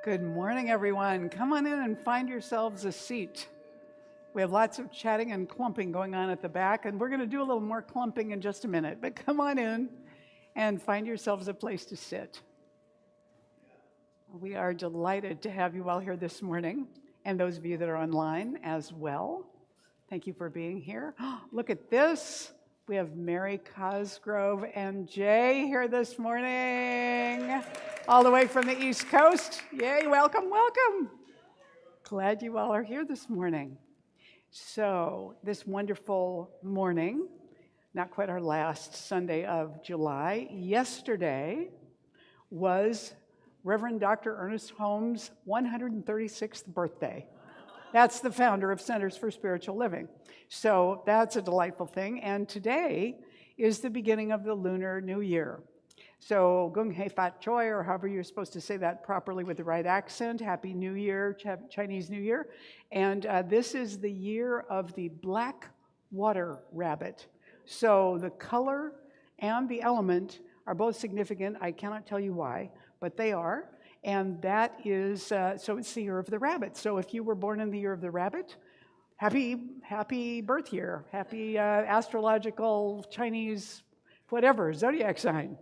Good morning, everyone. Come on in and find yourselves a seat. We have lots of chatting and clumping going on at the back, and we're going to do a little more clumping in just a minute. But come on in and find yourselves a place to sit. We are delighted to have you all here this morning, and those of you that are online as well. Thank you for being here. Look at this. We have Mary Cosgrove and Jay here this morning, all the way from the East Coast. Yay, welcome, welcome. Glad you all are here this morning. So, this wonderful morning, not quite our last Sunday of July, yesterday was Reverend Dr. Ernest Holmes' 136th birthday. That's the founder of Centers for Spiritual Living. So that's a delightful thing. And today is the beginning of the Lunar New Year. So Gung Hei Fat Choi, or however you're supposed to say that properly with the right accent, Happy New Year, Chinese New Year. And this is the year of the black water rabbit. So the color and the element are both significant. I cannot tell you why, but they are. And that is, so it's the year of the rabbit. So if you were born in the year of the rabbit, happy birth year, happy astrological Chinese, whatever, zodiac sign.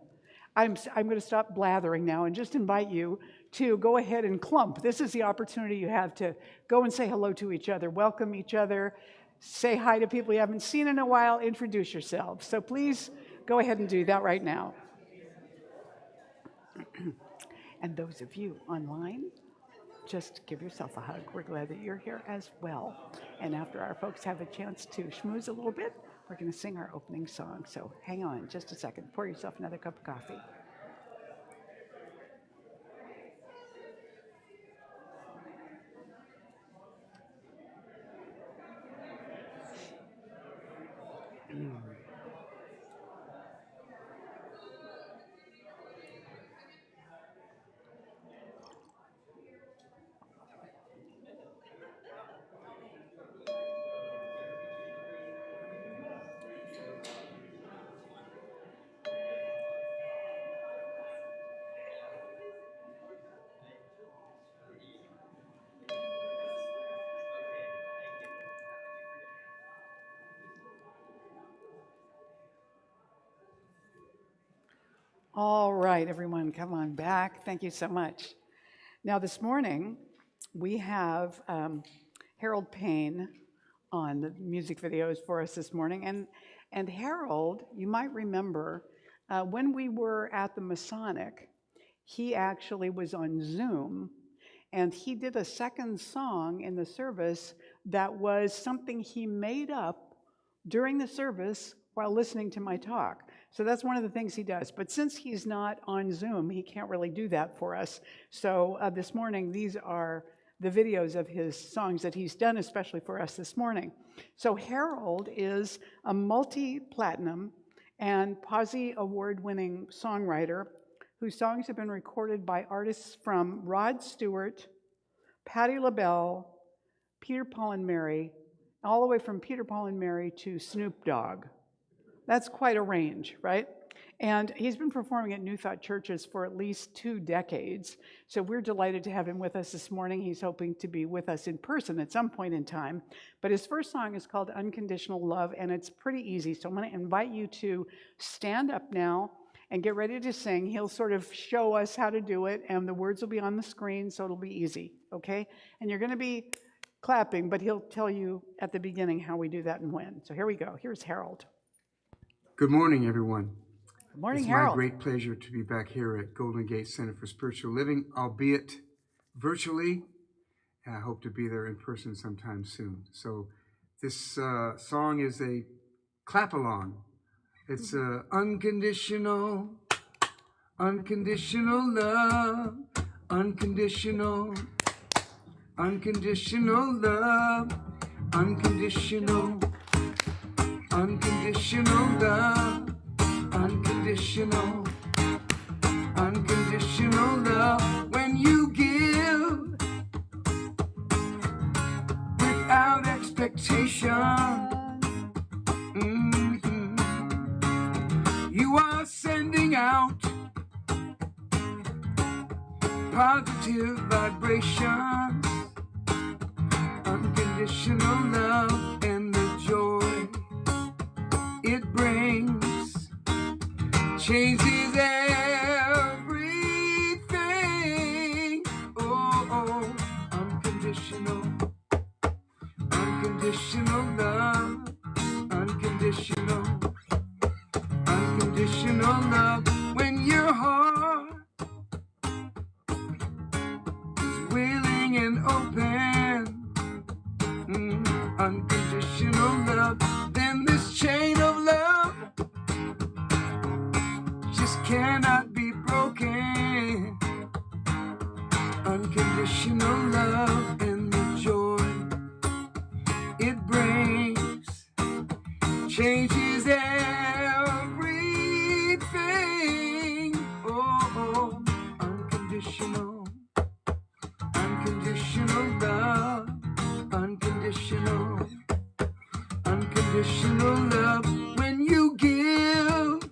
I'm going to stop blathering now and just invite you to go ahead and clump. This is the opportunity you have to go and say hello to each other, welcome each other, say hi to people you haven't seen in a while, introduce yourselves. So please go ahead and do that right now. And those of you online, just give yourself a hug. We're glad that you're here as well. And after our folks have a chance to schmooze a little bit, we're going to sing our opening song. So hang on just a second. Pour yourself another cup of coffee. All right, everyone, come on back. Thank you so much. Now, this morning, we have Harold Payne on the music videos for us this morning. And Harold, you might remember, when we were at the Masonic, he actually was on Zoom, and he did a second song in the service that was something he made up during the service while listening to my talk. So that's one of the things he does. But since he's not on Zoom, he can't really do that for us. So this morning, these are the videos of his songs that he's done, especially for us this morning. So Harold is a multi-platinum and Posse Award-winning songwriter whose songs have been recorded by artists from Rod Stewart, Patti LaBelle, Peter, Paul, and Mary, all the way from Peter, Paul, and Mary to Snoop Dogg. That's quite a range, right? And he's been performing at New Thought churches for at least 2 decades. So we're delighted to have him with us this morning. He's hoping to be with us in person at some point in time. But his first song is called Unconditional Love, and it's pretty easy. So I'm going to invite you to stand up now and get ready to sing. He'll sort of show us how to do it, and the words will be on the screen, so it'll be easy, okay? And you're going to be clapping, but he'll tell you at the beginning how we do that and when. So here we go. Here's Harold. Good morning, everyone. Good morning, Harold. It's my Harold. great pleasure to be back here at Golden Gate Center for Spiritual Living, albeit virtually. I hope to be there in person sometime soon. So this song is a clap-along. It's unconditional, unconditional love, unconditional, unconditional love, unconditional. Unconditional love, unconditional, unconditional love. When you give without expectation, you are sending out positive vibrations, unconditional love, and the joy it brings changes everything. Oh, unconditional, unconditional love, unconditional, unconditional love. When your heart is willing and open, unconditional love, then this chain of love just cannot be broken. Unconditional love and the joy it brings changes everything. Oh, unconditional, unconditional love, unconditional, unconditional love. When you give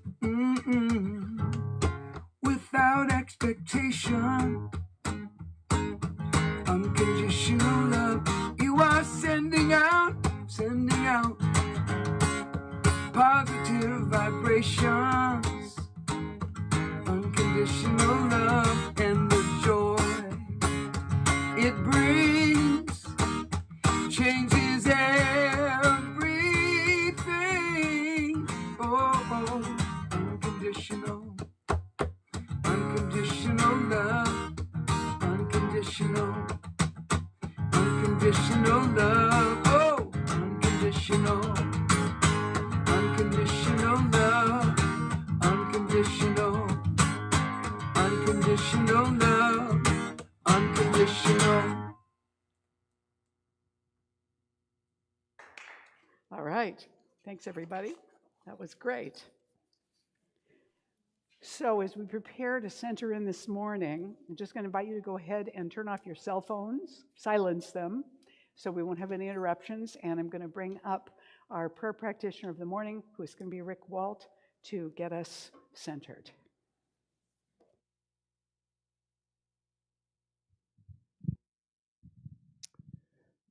without expectation, unconditional love, you are sending out positive vibrations, unconditional love, and the joy it brings changes everything. Oh, unconditional, unconditional love, unconditional, unconditional love. Oh, unconditional, unconditional love, unconditional, unconditional love, unconditional. All right. Thanks, everybody. That was great. So as we prepare to center in this morning, I'm just going to invite you to go ahead and turn off your cell phones, silence them, so we won't have any interruptions. And I'm going to bring up our prayer practitioner of the morning, who is going to be Rick Walt, to get us centered.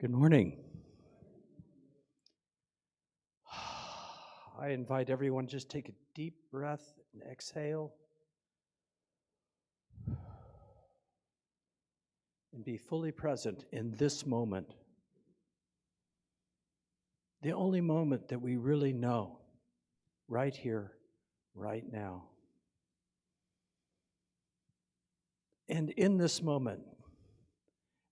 Good morning. I invite everyone to just take a deep breath and exhale and be fully present in this moment. The only moment that we really know, right here, right now. And in this moment,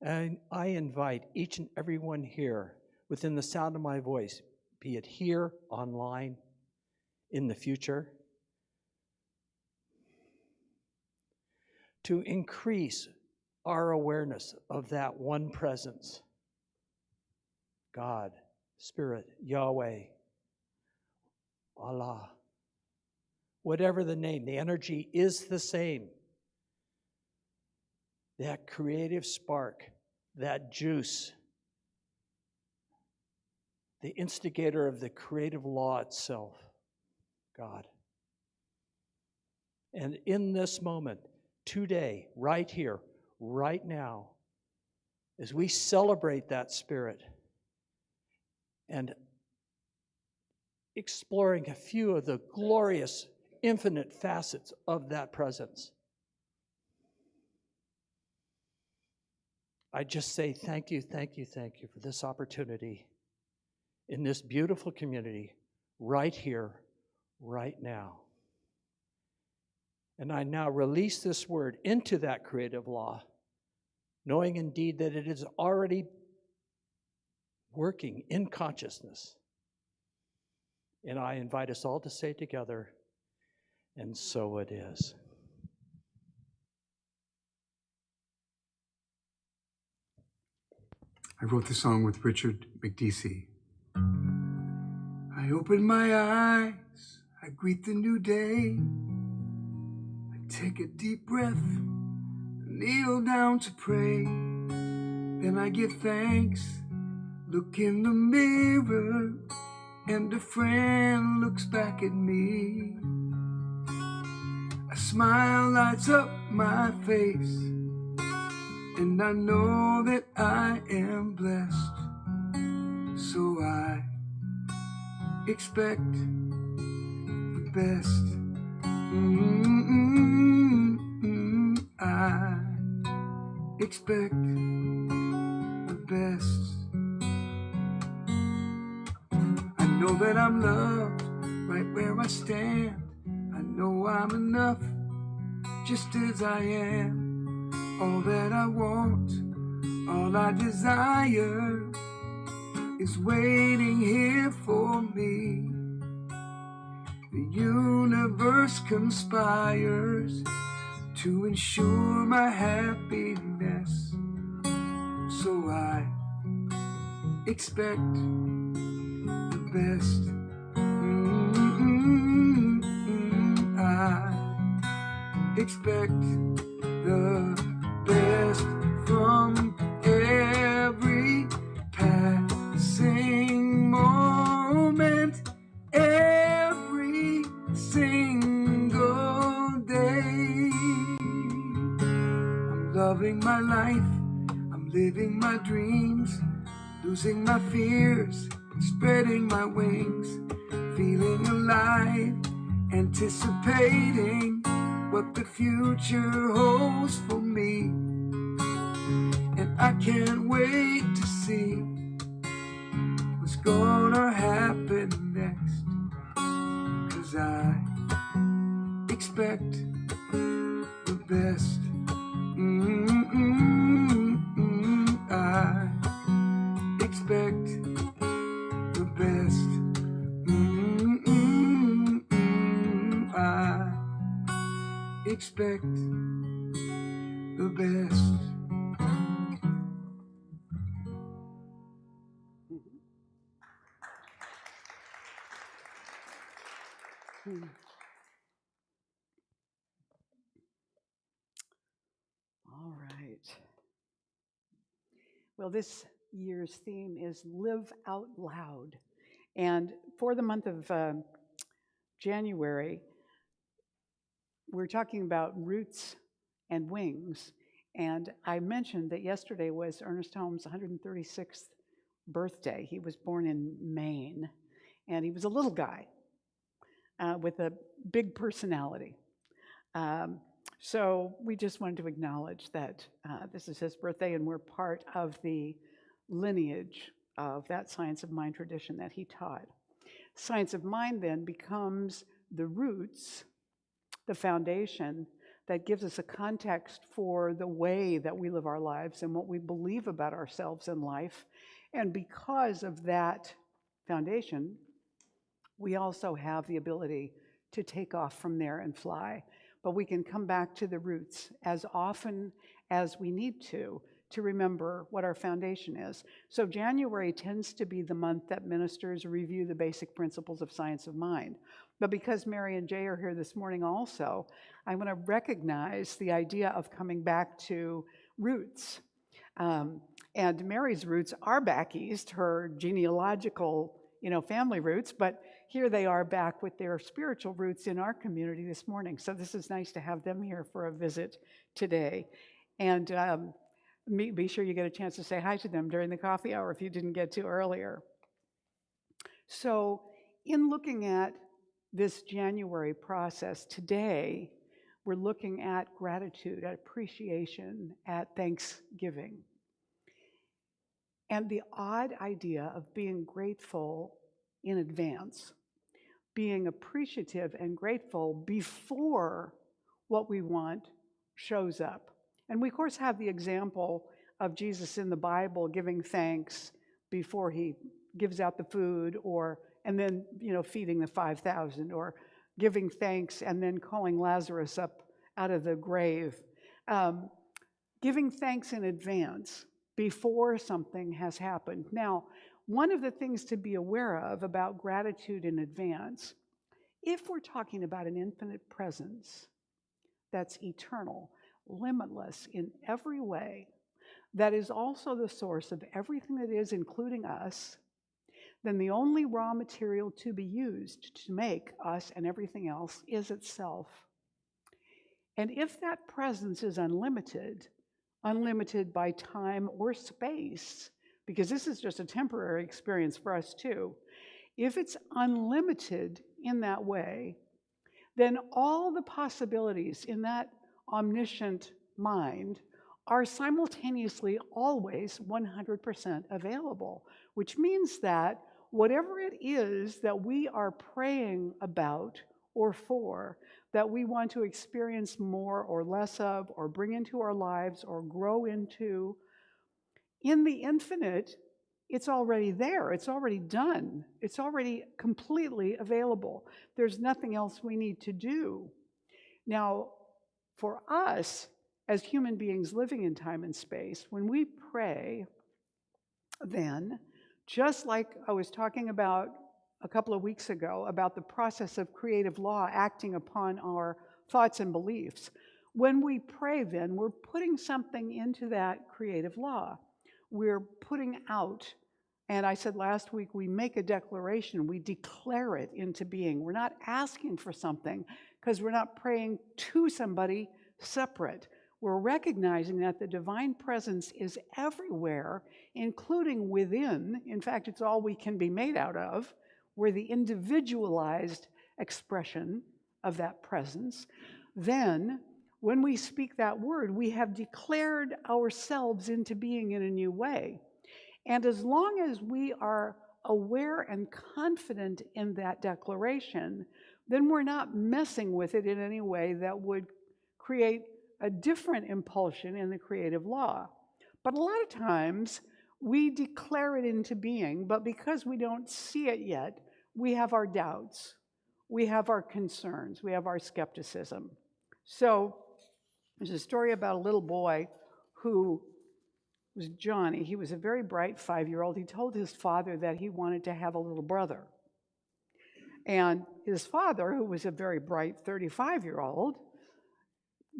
I invite each and every one here within the sound of my voice, be it here, online, in the future, to increase our awareness of that one presence, God, Spirit, Yahweh, Allah. Whatever the name, the energy is the same. That creative spark, that juice, the instigator of the creative law itself, God. And in this moment, today, right here, right now, as we celebrate that Spirit and exploring a few of the glorious, infinite facets of that presence, I just say thank you, thank you, thank you for this opportunity in this beautiful community, right here, right now. And I now release this word into that creative law, knowing indeed that it is already working in consciousness. And I invite us all to say together, and so it is. I wrote the song with Richard McDeesey. I open my eyes, I greet the new day. I take a deep breath, kneel down to pray. Then I give thanks, look in the mirror, and a friend looks back at me. A smile lights up my face, and I know that I am blessed. So I expect the best. I expect the best. I know that I'm loved right where I stand. I know I'm enough just as I am. All that I want, all I desire is waiting here for me. The universe conspires to ensure my happiness. So I expect the best. I expect the best from every passing moment, every single day. I'm loving my life, I'm living my dreams, losing my fears, spreading my wings, feeling alive, anticipating what the future holds for me. And I can't wait to see what's gonna happen next, 'cause I expect the best. I expect the best. I expect the best. All right. Well, this year's theme is Live Out Loud. And for the month of January, we're talking about roots and wings. And I mentioned that yesterday was Ernest Holmes' 136th birthday. He was born in Maine, and he was a little guy with a big personality. So we just wanted to acknowledge that this is his birthday, and we're part of the lineage of that science of mind tradition that he taught. Science of mind then becomes the roots, the foundation that gives us a context for the way that we live our lives and what we believe about ourselves in life. And because of that foundation, we also have the ability to take off from there and fly. But we can come back to the roots as often as we need to remember what our foundation is. So January tends to be the month that ministers review the basic principles of science of mind. But because Mary and Jay are here this morning also, I want to recognize the idea of coming back to roots. And Mary's roots are back east, her genealogical, family roots, but here they are back with their spiritual roots in our community this morning. So this is nice to have them here for a visit today. And be sure you get a chance to say hi to them during the coffee hour if you didn't get to earlier. So in looking at this January process today, we're looking at gratitude, at appreciation, at thanksgiving. And the odd idea of being grateful in advance, being appreciative and grateful before what we want shows up. And we, of course, have the example of Jesus in the Bible giving thanks before he gives out the food, and then, feeding the 5,000, or giving thanks and then calling Lazarus up out of the grave. Giving thanks in advance before something has happened. Now, one of the things to be aware of about gratitude in advance, if we're talking about an infinite presence that's eternal, limitless in every way, that is also the source of everything that is, including us, then the only raw material to be used to make us and everything else is itself. And if that presence is unlimited, unlimited by time or space, because this is just a temporary experience for us too. If it's unlimited in that way, then all the possibilities in that omniscient mind are simultaneously always 100% available, which means that whatever it is that we are praying about or for, that we want to experience more or less of, or bring into our lives, or grow into, in the infinite, it's already there. It's already done. It's already completely available. There's nothing else we need to do. Now, for us, as human beings living in time and space, when we pray, then, just like I was talking about a couple of weeks ago about the process of creative law acting upon our thoughts and beliefs, when we pray, then, we're putting something into that creative law. We're putting out, and I said last week, we make a declaration, we declare it into being. We're not asking for something because we're not praying to somebody separate. We're recognizing that the divine presence is everywhere, including within. In fact, it's all we can be made out of. We're the individualized expression of that presence. Then, when we speak that word, we have declared ourselves into being in a new way. And as long as we are aware and confident in that declaration, then we're not messing with it in any way that would create a different impulsion in the creative law. But a lot of times, we declare it into being, but because we don't see it yet, we have our doubts, we have our concerns, we have our skepticism. So, there's a story about a little boy who was Johnny. He was a very bright 5-year-old. He told his father that he wanted to have a little brother. And his father, who was a very bright 35-year-old,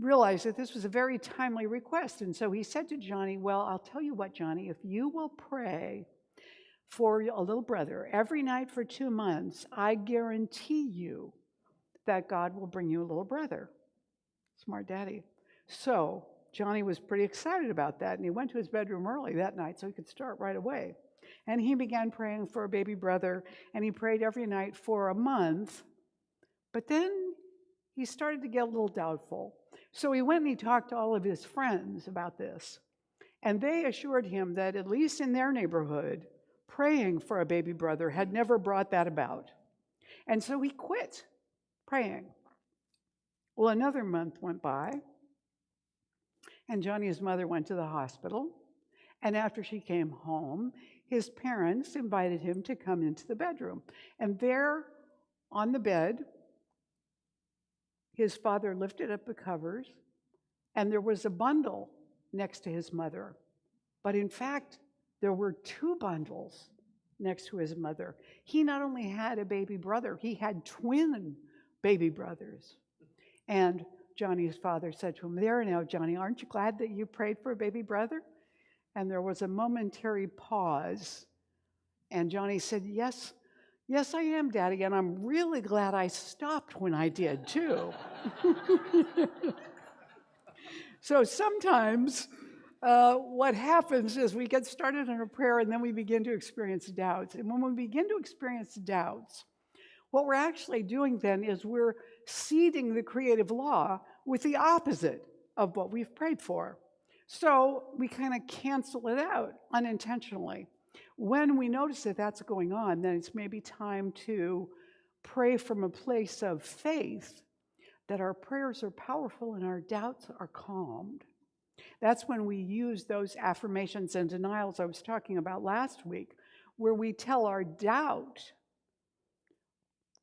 realized that this was a very timely request. And so he said to Johnny, well, I'll tell you what, Johnny, if you will pray for a little brother every night for 2 months, I guarantee you that God will bring you a little brother. Smart daddy. So Johnny was pretty excited about that, and he went to his bedroom early that night so he could start right away. And he began praying for a baby brother, and he prayed every night for a month. But then he started to get a little doubtful. So he went and he talked to all of his friends about this. And they assured him that, at least in their neighborhood, praying for a baby brother had never brought that about. And so he quit praying. Well, another month went by, and Johnny's mother went to the hospital. And after she came home, his parents invited him to come into the bedroom. And there on the bed, his father lifted up the covers, and there was a bundle next to his mother. But in fact, there were 2 bundles next to his mother. He not only had a baby brother, he had twin baby brothers. And Johnny's father said to him, there now, Johnny, aren't you glad that you prayed for a baby brother? And there was a momentary pause. And Johnny said, yes, I am, Daddy, and I'm really glad I stopped when I did, too. So sometimes what happens is we get started in a prayer and then we begin to experience doubts. And when we begin to experience doubts, what we're actually doing then is we're seeding the creative law with the opposite of what we've prayed for. So we kind of cancel it out unintentionally. When we notice that that's going on, then it's maybe time to pray from a place of faith that our prayers are powerful and our doubts are calmed. That's when we use those affirmations and denials I was talking about last week, where we tell our doubt,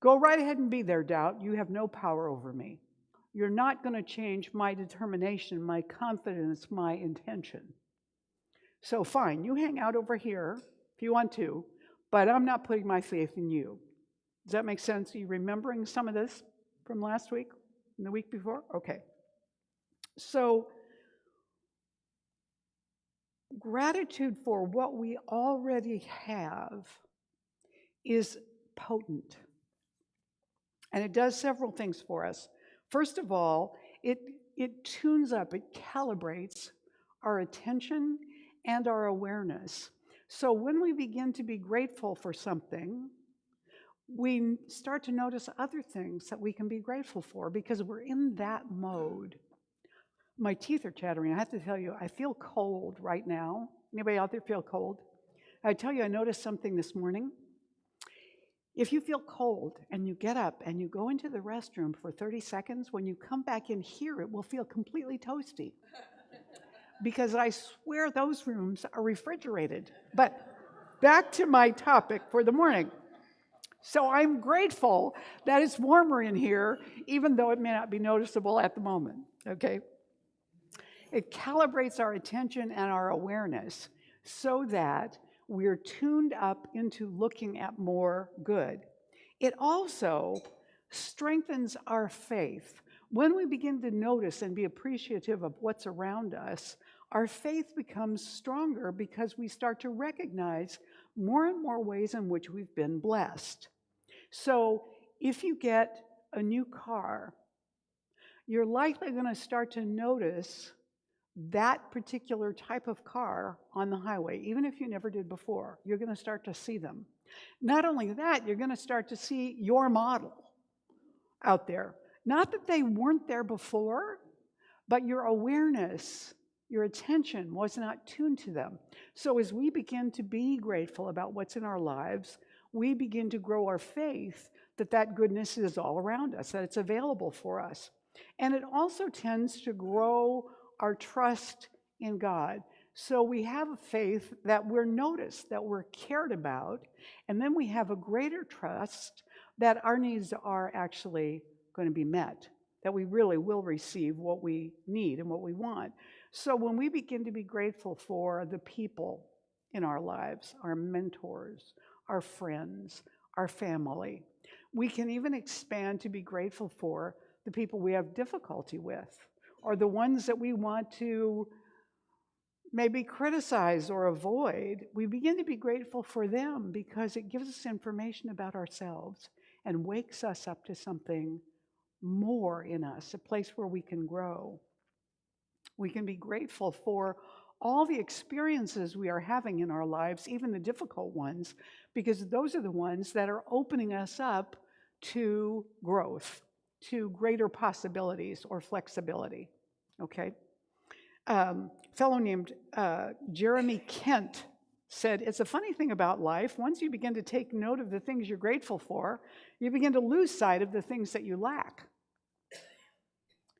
go right ahead and be there, doubt. You have no power over me. You're not going to change my determination, my confidence, my intention. So fine, you hang out over here if you want to, but I'm not putting my faith in you. Does that make sense? Are you remembering some of this from last week and the week before? Okay. So gratitude for what we already have is potent. And it does several things for us. First of all, it tunes up, it calibrates our attention and our awareness. So when we begin to be grateful for something, we start to notice other things that we can be grateful for because we're in that mode. My teeth are chattering. I have to tell you, I feel cold right now. Anybody out there feel cold? I tell you, I noticed something this morning. If you feel cold and you get up and you go into the restroom for 30 seconds, when you come back in here, it will feel completely toasty. Because I swear those rooms are refrigerated. But back to my topic for the morning. So I'm grateful that it's warmer in here, even though it may not be noticeable at the moment, okay? It calibrates our attention and our awareness so that we're tuned up into looking at more good. It also strengthens our faith. When we begin to notice and be appreciative of what's around us, our faith becomes stronger because we start to recognize more and more ways in which we've been blessed. So if you get a new car, you're likely going to start to notice that particular type of car on the highway, even if you never did before. You're going to start to see them. Not only that, you're going to start to see your model out there. Not that they weren't there before, but your awareness, your attention was not tuned to them. So as we begin to be grateful about what's in our lives, we begin to grow our faith that that goodness is all around us, that it's available for us. And it also tends to grow our trust in God. So we have a faith that we're noticed, that we're cared about, and then we have a greater trust that our needs are actually going to be met, that we really will receive what we need and what we want. So when we begin to be grateful for the people in our lives, our mentors, our friends, our family, we can even expand to be grateful for the people we have difficulty with, or the ones that we want to maybe criticize or avoid. We begin to be grateful for them because it gives us information about ourselves and wakes us up to something more in us, a place where we can grow. We can be grateful for all the experiences we are having in our lives, even the difficult ones, because those are the ones that are opening us up to growth, to greater possibilities or flexibility, okay? Fellow named Jeremy Kent said, it's a funny thing about life. Once you begin to take note of the things you're grateful for, you begin to lose sight of the things that you lack.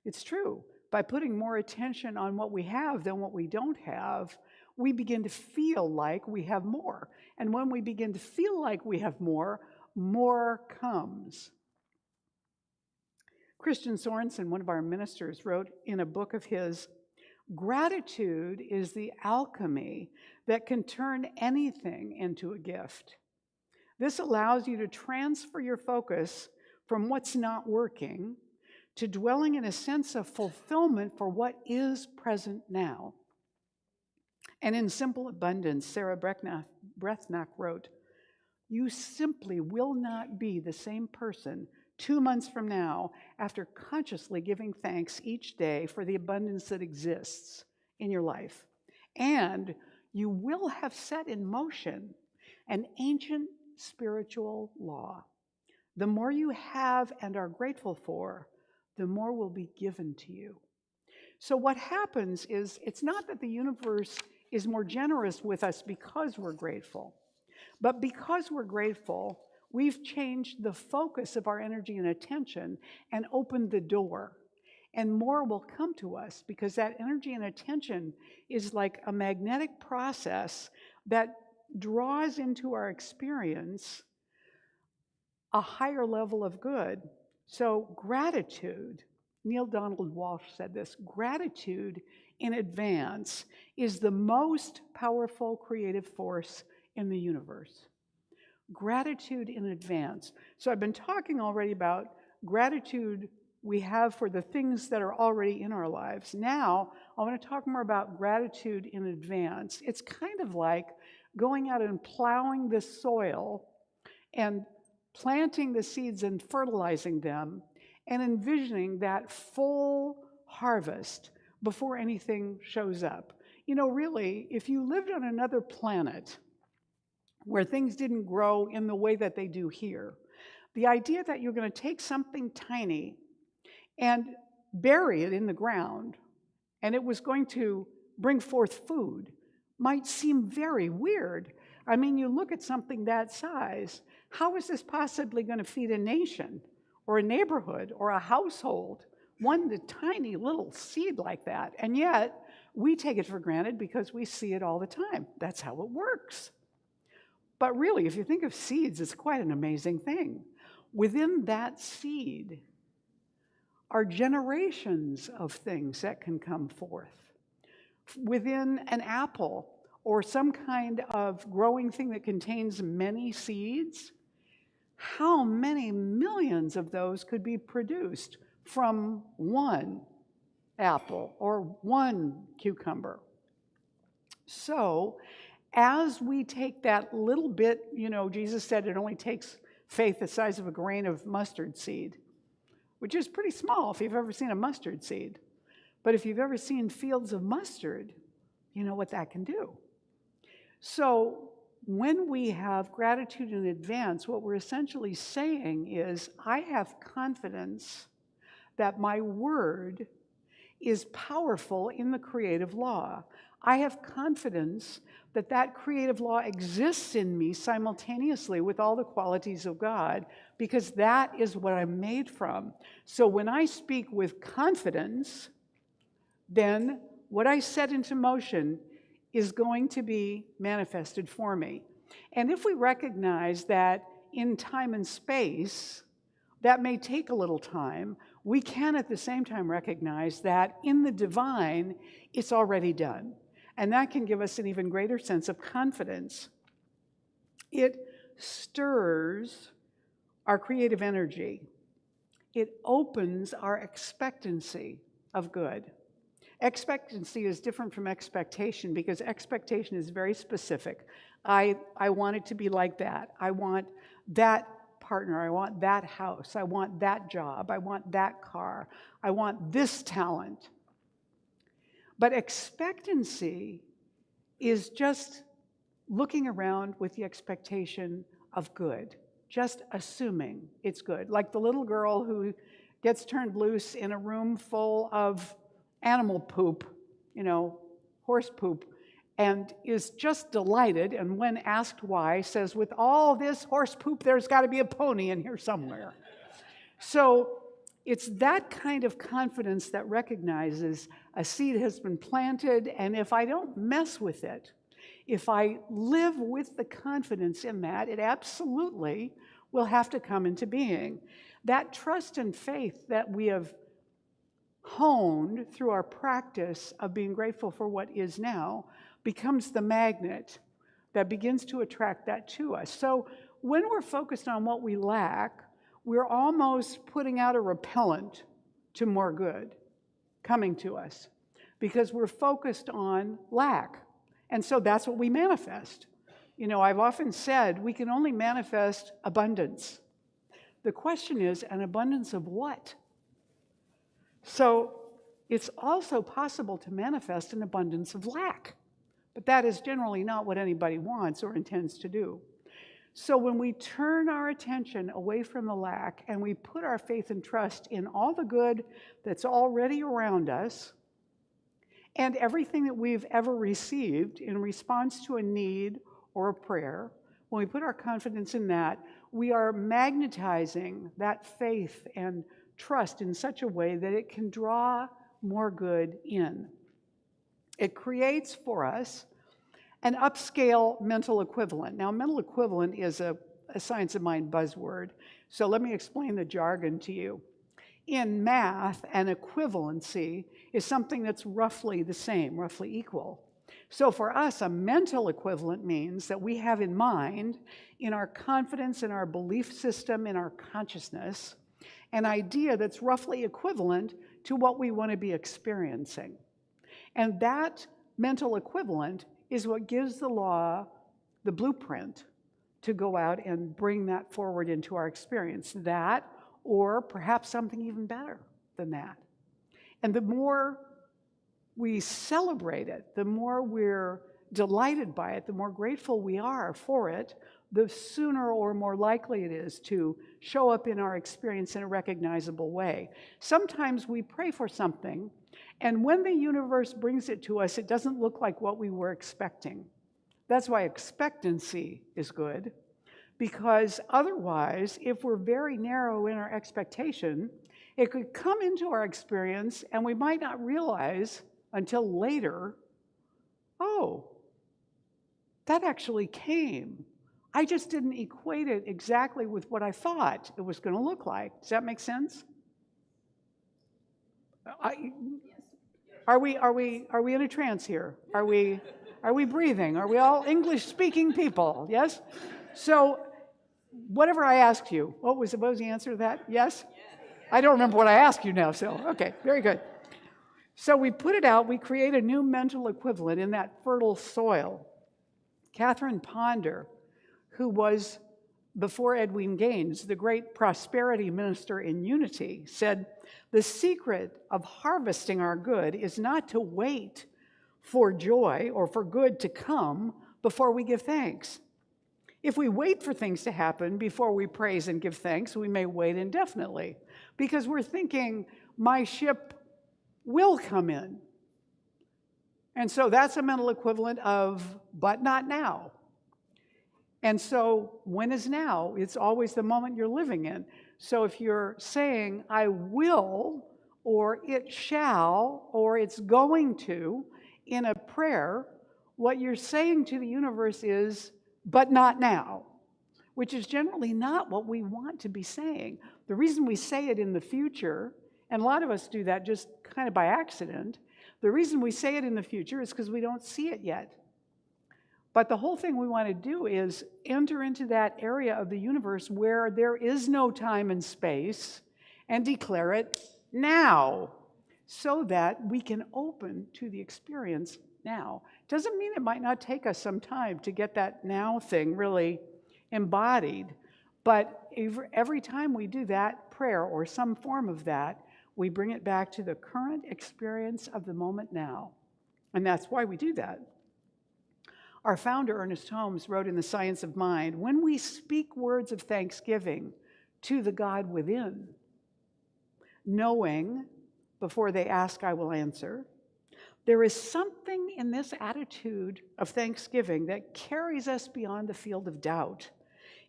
It's true. By putting more attention on what we have than what we don't have, we begin to feel like we have more. And when we begin to feel like we have more, more comes. Christian Sorensen, one of our ministers, wrote in a book of his, gratitude is the alchemy that can turn anything into a gift. This allows you to transfer your focus from what's not working to dwelling in a sense of fulfillment for what is present now. And in Simple Abundance, Sarah Brethnack wrote, you simply will not be the same person 2 months from now after consciously giving thanks each day for the abundance that exists in your life. And you will have set in motion an ancient spiritual law. The more you have and are grateful for, the more will be given to you. So what happens is, it's not that the universe is more generous with us because we're grateful, but because we're grateful, we've changed the focus of our energy and attention and opened the door. And more will come to us because that energy and attention is like a magnetic process that draws into our experience a higher level of good. So gratitude, Neil Donald Walsh said this, gratitude in advance is the most powerful creative force in the universe. Gratitude in advance. So I've been talking already about gratitude we have for the things that are already in our lives. Now, I want to talk more about gratitude in advance. It's kind of like going out and plowing the soil and planting the seeds and fertilizing them and envisioning that full harvest before anything shows up. You know, really, if you lived on another planet where things didn't grow in the way that they do here, the idea that you're going to take something tiny and bury it in the ground and it was going to bring forth food might seem very weird. I mean, you look at something that size, how is this possibly going to feed a nation or a neighborhood or a household? One tiny little seed like that. And yet, we take it for granted because we see it all the time. That's how it works. But really, if you think of seeds, it's quite an amazing thing. Within that seed are generations of things that can come forth. Within an apple or some kind of growing thing that contains many seeds, how many millions of those could be produced from one apple or one cucumber? So, as we take that little bit, you know, Jesus said it only takes faith the size of a grain of mustard seed, which is pretty small if you've ever seen a mustard seed. But if you've ever seen fields of mustard, you know what that can do. So when we have gratitude in advance, what we're essentially saying is, I have confidence that my word is powerful in the creative law. I have confidence that that creative law exists in me simultaneously with all the qualities of God, because that is what I'm made from. So when I speak with confidence, then what I set into motion is going to be manifested for me. And if we recognize that in time and space, that may take a little time, we can at the same time recognize that in the divine, it's already done. And that can give us an even greater sense of confidence. It stirs our creative energy. It opens our expectancy of good. Expectancy is different from expectation because expectation is very specific. I want it to be like that. I want that partner. I want that house. I want that job. I want that car. I want this talent. But expectancy is just looking around with the expectation of good, just assuming it's good. Like the little girl who gets turned loose in a room full of animal poop, you know, horse poop, and is just delighted, and when asked why, says, with all this horse poop, there's got to be a pony in here somewhere. So it's that kind of confidence that recognizes a seed has been planted, and if I don't mess with it, if I live with the confidence in that, it absolutely will have to come into being. That trust and faith that we have honed through our practice of being grateful for what is now becomes the magnet that begins to attract that to us. So when we're focused on what we lack, we're almost putting out a repellent to more good coming to us because we're focused on lack. And so that's what we manifest. You know, I've often said we can only manifest abundance. The question is, an abundance of what? So it's also possible to manifest an abundance of lack, but that is generally not what anybody wants or intends to do. So when we turn our attention away from the lack and we put our faith and trust in all the good that's already around us and everything that we've ever received in response to a need or a prayer, when we put our confidence in that, we are magnetizing that faith and trust in such a way that it can draw more good in. It creates for us an upscale mental equivalent. Now, mental equivalent is a science of mind buzzword, so let me explain the jargon to you. In math, an equivalency is something that's roughly the same, roughly equal. So for us, a mental equivalent means that we have in mind, in our confidence, in our belief system, in our consciousness, an idea that's roughly equivalent to what we want to be experiencing. And that mental equivalent is what gives the law the blueprint to go out and bring that forward into our experience. That, or perhaps something even better than that. And the more we celebrate it, the more we're delighted by it, the more grateful we are for it, the sooner or more likely it is to show up in our experience in a recognizable way. Sometimes we pray for something, and when the universe brings it to us, it doesn't look like what we were expecting. That's why expectancy is good, because otherwise, if we're very narrow in our expectation, it could come into our experience and we might not realize until later, oh, that actually came. I just didn't equate it exactly with what I thought it was going to look like. Does that make sense? Are we in a trance here? Are we breathing? Are we all English-speaking people? Yes? So, whatever I asked you, what was the answer to that? Yes? I don't remember what I asked you now, so, okay, very good. So we put it out, we create a new mental equivalent in that fertile soil. Catherine Ponder, who was, before Edwin Gaines, the great prosperity minister in Unity, said, "The secret of harvesting our good is not to wait for joy or for good to come before we give thanks. If we wait for things to happen before we praise and give thanks, we may wait indefinitely because we're thinking, my ship will come in." And so that's a mental equivalent of, but not now. And so when is now? It's always the moment you're living in. So if you're saying, I will, or it shall, or it's going to, in a prayer, what you're saying to the universe is, but not now, which is generally not what we want to be saying. The reason we say it in the future, and a lot of us do that just kind of by accident, the reason we say it in the future is because we don't see it yet. But the whole thing we want to do is enter into that area of the universe where there is no time and space and declare it now so that we can open to the experience now. Doesn't mean it might not take us some time to get that now thing really embodied, but every time we do that prayer or some form of that, we bring it back to the current experience of the moment now. And that's why we do that. Our founder, Ernest Holmes, wrote in The Science of Mind, when we speak words of thanksgiving to the God within, knowing before they ask, I will answer, there is something in this attitude of thanksgiving that carries us beyond the field of doubt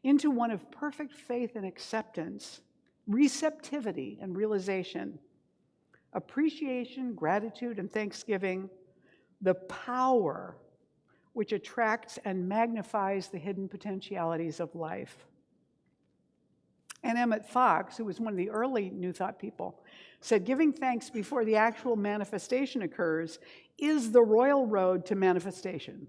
into one of perfect faith and acceptance, receptivity and realization, appreciation, gratitude, and thanksgiving, the power which attracts and magnifies the hidden potentialities of life. And Emmett Fox, who was one of the early New Thought people, said giving thanks before the actual manifestation occurs is the royal road to manifestation.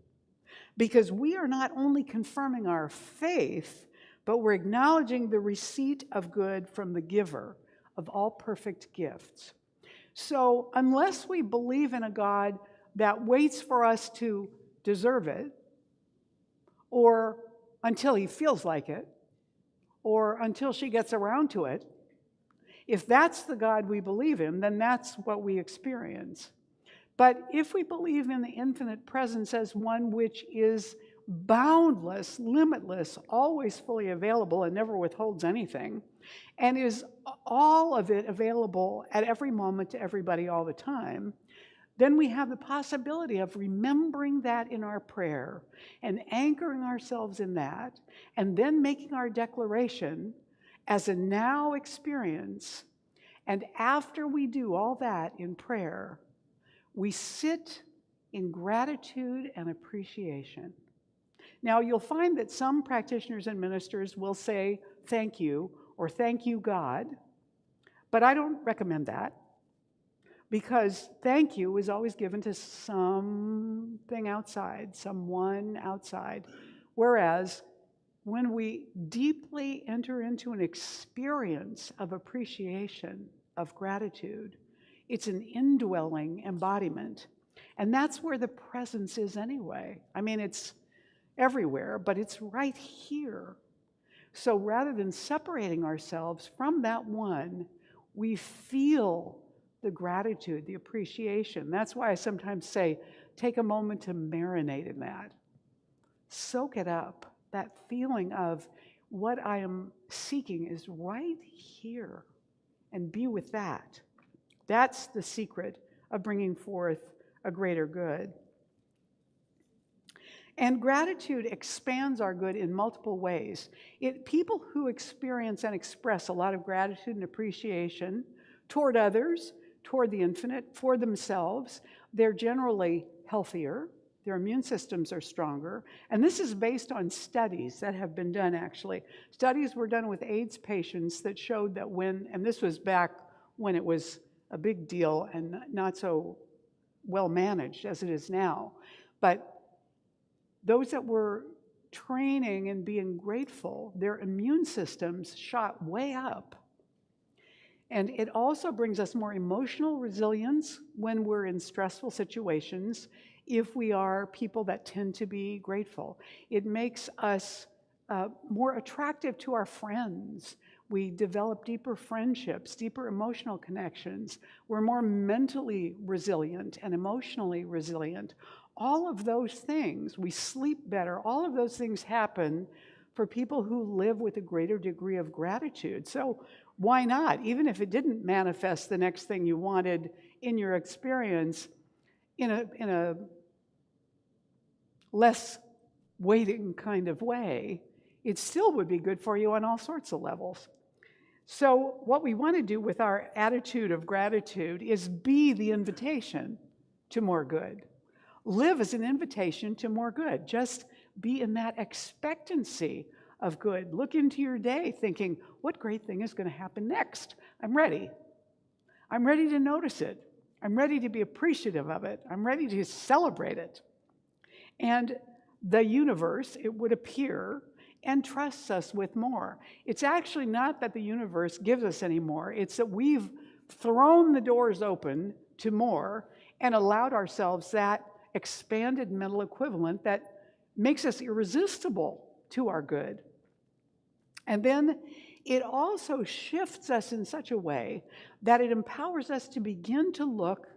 Because we are not only confirming our faith, but we're acknowledging the receipt of good from the giver of all perfect gifts. So unless we believe in a God that waits for us to deserve it, or until he feels like it, or until she gets around to it, if that's the God we believe in, then that's what we experience. But if we believe in the infinite presence as one which is boundless, limitless, always fully available and never withholds anything, and is all of it available at every moment to everybody all the time, then we have the possibility of remembering that in our prayer and anchoring ourselves in that, and then making our declaration as a now experience. And after we do all that in prayer, we sit in gratitude and appreciation. Now, you'll find that some practitioners and ministers will say thank you or thank you, God, but I don't recommend that. Because thank you is always given to something outside, someone outside. Whereas when we deeply enter into an experience of appreciation, of gratitude, it's an indwelling embodiment. And that's where the presence is anyway. I mean, it's everywhere, but it's right here. So rather than separating ourselves from that one, we feel the gratitude, the appreciation. That's why I sometimes say, take a moment to marinate in that. Soak it up. That feeling of what I am seeking is right here, and be with that. That's the secret of bringing forth a greater good. And gratitude expands our good in multiple ways. People who experience and express a lot of gratitude and appreciation toward others, toward the infinite, for themselves, they're generally healthier, their immune systems are stronger, and this is based on studies that have been done, actually. Studies were done with AIDS patients that showed that and this was back when it was a big deal and not so well managed as it is now, but those that were training and being grateful, their immune systems shot way up. And it also brings us more emotional resilience when we're in stressful situations if we are people that tend to be grateful. It makes us more attractive to our friends. We develop deeper friendships, deeper emotional connections. We're more mentally resilient and emotionally resilient. All of those things, we sleep better, all of those things happen for people who live with a greater degree of gratitude. So why not? Even if it didn't manifest the next thing you wanted in your experience, in a less waiting kind of way, it still would be good for you on all sorts of levels. So what we want to do with our attitude of gratitude is be the invitation to more good. Live as an invitation to more good. Just be in that expectancy of good. Look into your day thinking, what great thing is going to happen next? I'm ready. I'm ready to notice it. I'm ready to be appreciative of it. I'm ready to celebrate it. And the universe, it would appear, entrusts us with more. It's actually not that the universe gives us any more. It's that we've thrown the doors open to more and allowed ourselves that expanded mental equivalent that makes us irresistible to our good. And then it also shifts us in such a way that it empowers us to begin to look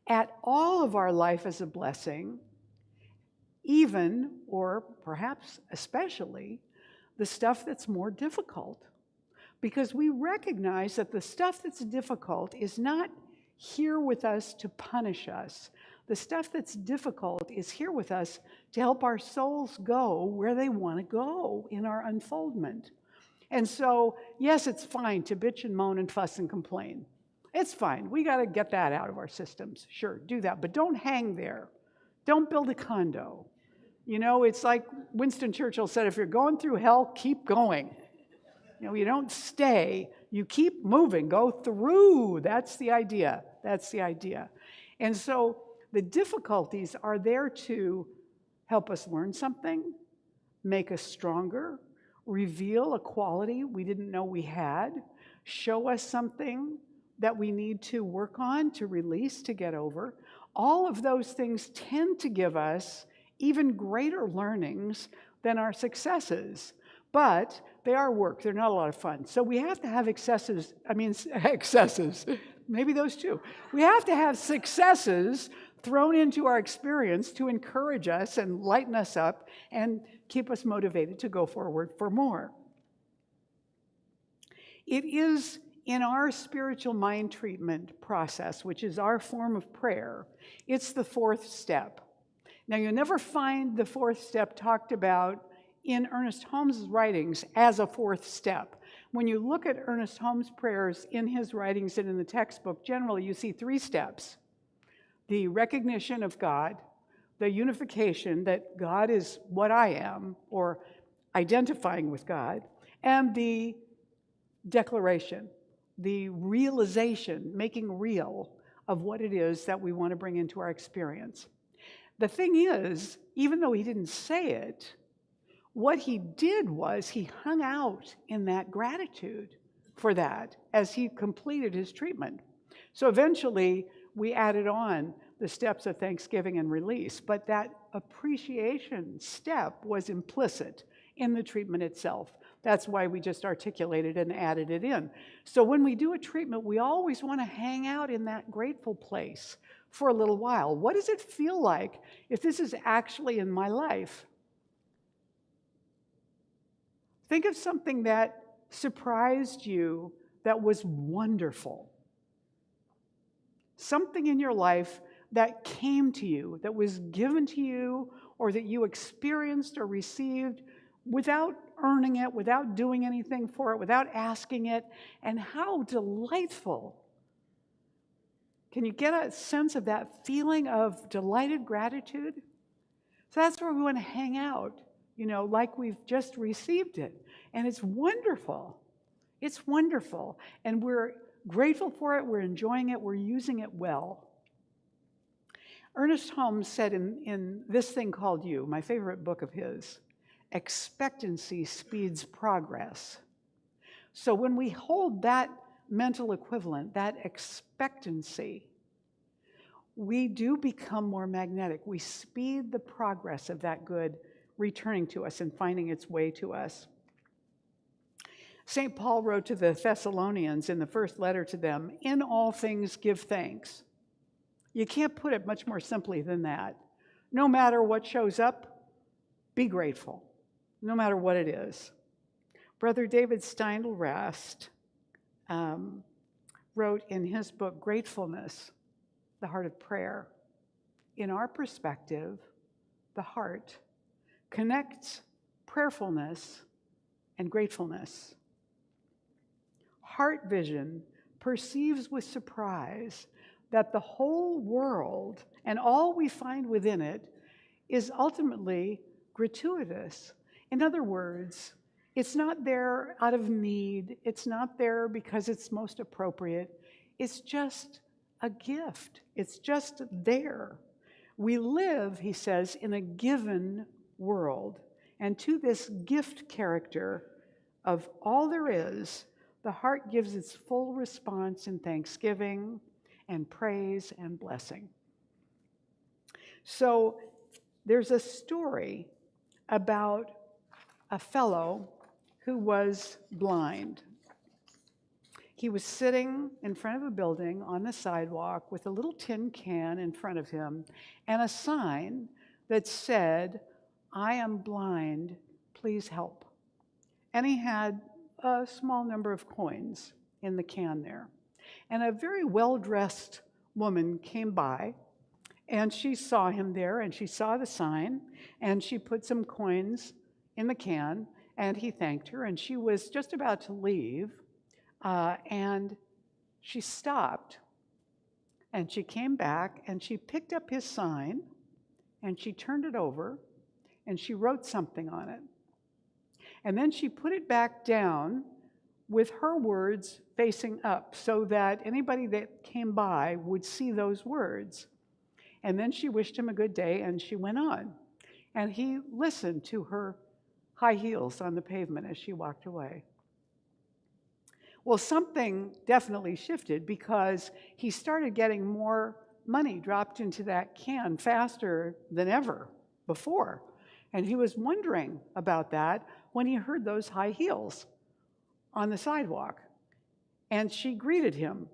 at all of our life as a blessing, even, or perhaps especially, the stuff that's more difficult. Because we recognize that the stuff that's difficult is not here with us to punish us. The stuff that's difficult is here with us to help our souls go where they want to go in our unfoldment. And so, yes, it's fine to bitch and moan and fuss and complain. It's fine. We got to get that out of our systems. Sure, do that. But don't hang there. Don't build a condo. You know, it's like Winston Churchill said, if you're going through hell, keep going. You know, you don't stay. You keep moving. Go through. That's the idea. That's the idea. And so the difficulties are there to help us learn something, make us stronger, reveal a quality we didn't know we had, show us something that we need to work on, to release, to get over. All of those things tend to give us even greater learnings than our successes. But they are work. They're not a lot of fun. So we have to have excesses, maybe those too. We have to have successes thrown into our experience to encourage us and lighten us up and keep us motivated to go forward for more. It is in our spiritual mind treatment process, which is our form of prayer, it's the fourth step. Now, you'll never find the fourth step talked about in Ernest Holmes' writings as a fourth step. When you look at Ernest Holmes' prayers in his writings and in the textbook, generally you see three steps. The recognition of God, the unification that God is what I am, or identifying with God, and the declaration, the realization, making real of what it is that we want to bring into our experience. The thing is, even though he didn't say it, what he did was he hung out in that gratitude for that as he completed his treatment. So eventually, we added on the steps of thanksgiving and release, but that appreciation step was implicit in the treatment itself. That's why we just articulated and added it in. So when we do a treatment, we always want to hang out in that grateful place for a little while. What does it feel like if this is actually in my life? Think of something that surprised you that was wonderful. Something in your life that came to you, that was given to you, or that you experienced or received without earning it, without doing anything for it, without asking it, and how delightful. Can you get a sense of that feeling of delighted gratitude? So that's where we want to hang out, like we've just received it. And it's wonderful. It's wonderful. And we're grateful for it, we're enjoying it, we're using it well. Ernest Holmes said in this thing called You, my favorite book of his, expectancy speeds progress. So when we hold that mental equivalent, that expectancy, we do become more magnetic. We speed the progress of that good returning to us and finding its way to us. St. Paul wrote to the Thessalonians in the first letter to them, "In all things give thanks." You can't put it much more simply than that. No matter what shows up, be grateful, no matter what it is. Brother David Steindl-Rast wrote in his book, Gratefulness, the Heart of Prayer, in our perspective, the heart connects prayerfulness and gratefulness. Heart vision perceives with surprise that the whole world and all we find within it is ultimately gratuitous. In other words, it's not there out of need. It's not there because it's most appropriate. It's just a gift. It's just there. We live, he says, in a given world. And to this gift character of all there is, the heart gives its full response in thanksgiving and praise and blessing. So there's a story about a fellow who was blind. He was sitting in front of a building on the sidewalk with a little tin can in front of him and a sign that said, "I am blind, please help." And he had a small number of coins in the can there. And a very well-dressed woman came by, and she saw him there, and she saw the sign, and she put some coins in the can, and he thanked her, and she was just about to leave, and she stopped, and she came back, and she picked up his sign, and she turned it over, and she wrote something on it. And then she put it back down with her words facing up so that anybody that came by would see those words. And then she wished him a good day, and she went on. And he listened to her high heels on the pavement as she walked away. Well, something definitely shifted because he started getting more money dropped into that can faster than ever before. And he was wondering about that when he heard those high heels on the sidewalk. And she greeted him.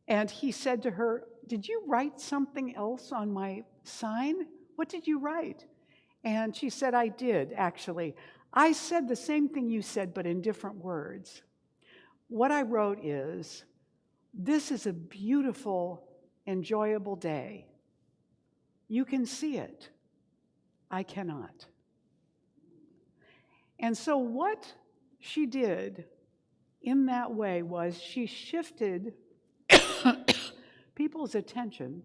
And he said to her, "Did you write something else on my sign? What did you write?" And she said, "I did, actually. I said the same thing you said, but in different words. What I wrote is, this is a beautiful, enjoyable day. You can see it. I cannot." And so what she did in that way was she shifted people's attention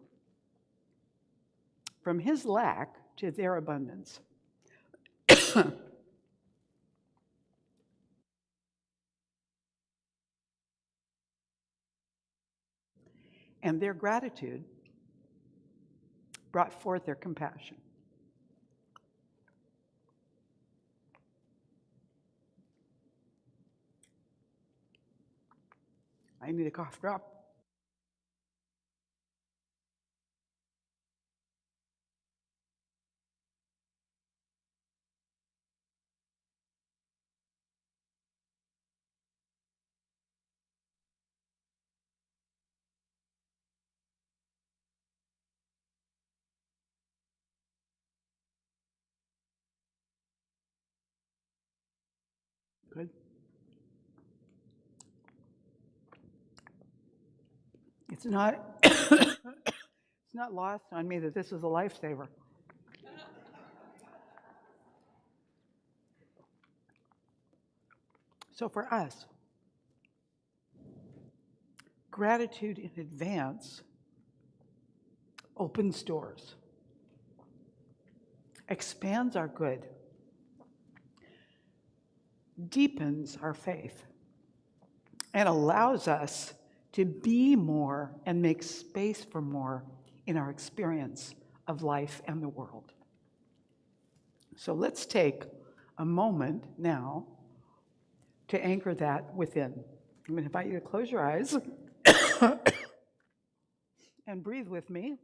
from his lack to their abundance. And their gratitude brought forth their compassion. I need a cough drop. Good. It's not it's not lost on me that this is a lifesaver. So for us, gratitude in advance opens doors, expands our good, deepens our faith, and allows us to be more and make space for more in our experience of life and the world. So let's take a moment now to anchor that within. I'm going to invite you to close your eyes and breathe with me.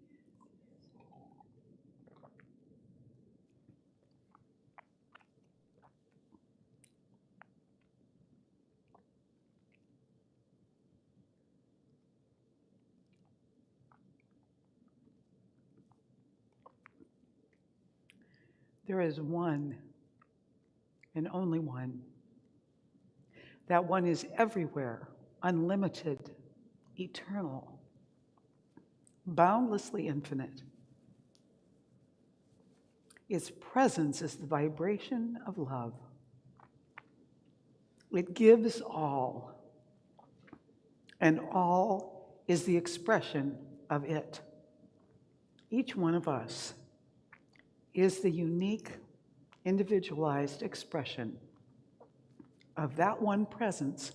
There is one and only one. That one is everywhere, unlimited, eternal, boundlessly infinite. Its presence is the vibration of love. It gives all, and all is the expression of it. Each one of us is the unique, individualized expression of that one presence,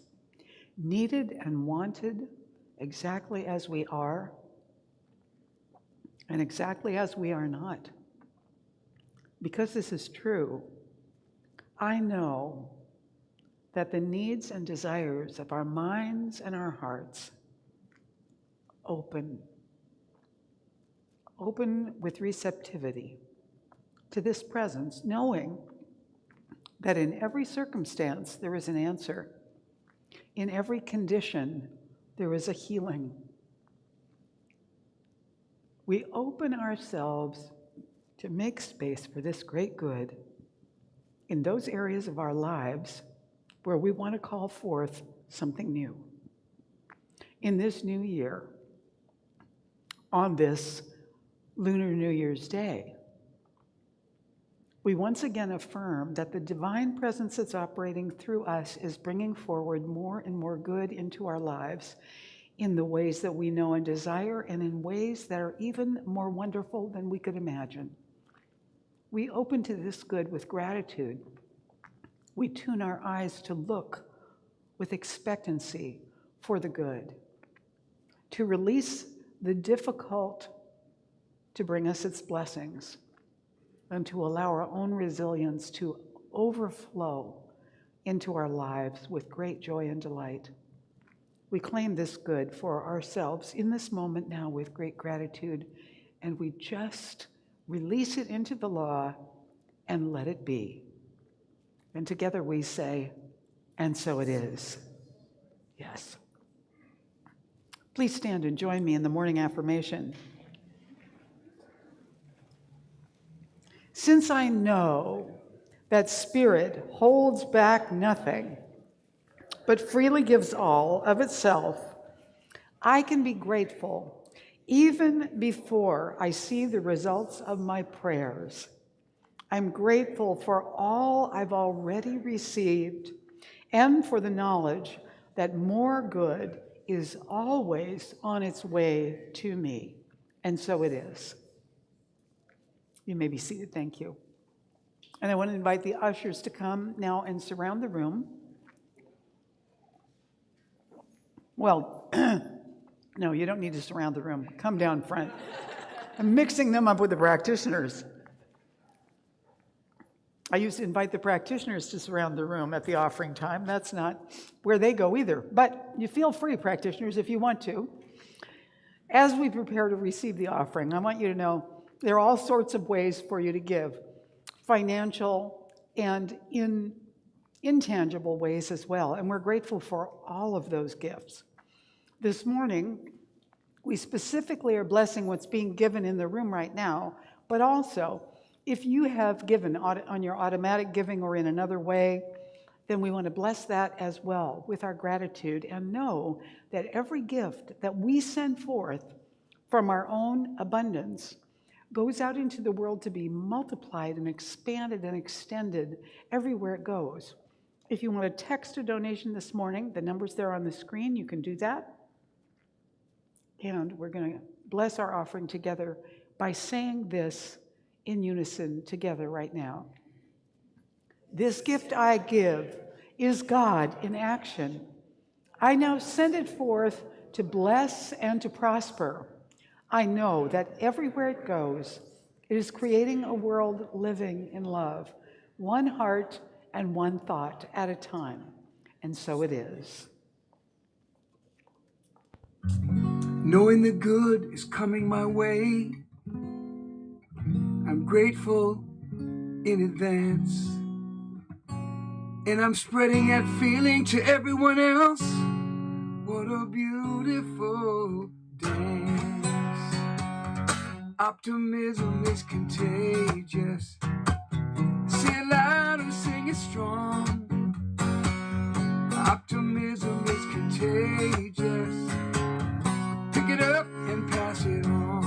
needed and wanted exactly as we are and exactly as we are not. Because this is true, I know that the needs and desires of our minds and our hearts open with receptivity to this presence, knowing that in every circumstance there is an answer. In every condition there is a healing. We open ourselves to make space for this great good in those areas of our lives where we want to call forth something new. In this new year, on this Lunar New Year's Day, we once again affirm that the divine presence that's operating through us is bringing forward more and more good into our lives in the ways that we know and desire, and in ways that are even more wonderful than we could imagine. We open to this good with gratitude. We tune our eyes to look with expectancy for the good, to release the difficult to bring us its blessings, and to allow our own resilience to overflow into our lives with great joy and delight. We claim this good for ourselves in this moment now with great gratitude, and we just release it into the law and let it be. And together we say, and so it is. Yes. Please stand and join me in the morning affirmation. Since I know that Spirit holds back nothing, but freely gives all of itself, I can be grateful even before I see the results of my prayers. I'm grateful for all I've already received and for the knowledge that more good is always on its way to me. And so it is. You may be seated. Thank you. And I want to invite the ushers to come now and surround the room. Well, no, you don't need to surround the room. Come down front. I'm mixing them up with the practitioners. I used to invite the practitioners to surround the room at the offering time. That's not where they go either. But you feel free, practitioners, if you want to. As we prepare to receive the offering, I want you to know there are all sorts of ways for you to give, financial and in intangible ways as well. And we're grateful for all of those gifts. This morning, we specifically are blessing what's being given in the room right now, but also if you have given on your automatic giving or in another way, then we want to bless that as well with our gratitude and know that every gift that we send forth from our own abundance goes out into the world to be multiplied and expanded and extended everywhere it goes. If you want to text a donation this morning, the number's there on the screen. You can do that. And we're going to bless our offering together by saying this in unison together right now. This gift I give is God in action. I now send it forth to bless and to prosper. I know that everywhere it goes, it is creating a world living in love, one heart and one thought at a time. And so it is. Knowing the good is coming my way, I'm grateful in advance. And I'm spreading that feeling to everyone else. What a beautiful dance. Optimism is contagious. Say it loud and sing it strong. Optimism is contagious. Pick it up and pass it on.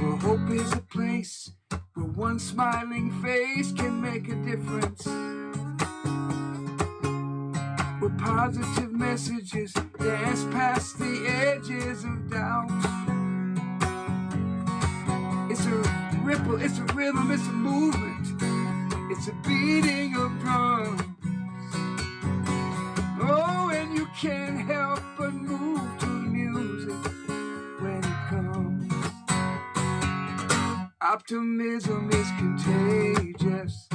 Well, hope is a place where one smiling face can make a difference. Where positive messages dance past the edges of doubt. It's a ripple, it's a rhythm, it's a movement. It's a beating of drums. Oh, and you can't help but move to the music when it comes. Optimism is contagious.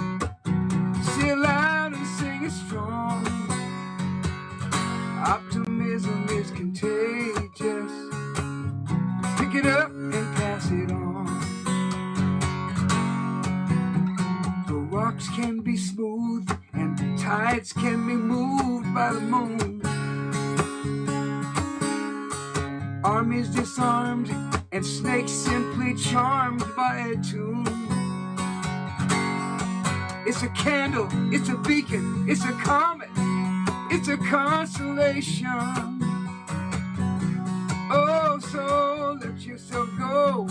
Say it loud and sing it strong. Optimism is contagious. Pick it up and pass it on. The rocks can be smooth and tides can be moved by the moon. Armies disarmed and snakes simply charmed by a tune. It's a candle, it's a beacon, it's a comet, it's a consolation. Oh, so let yourself go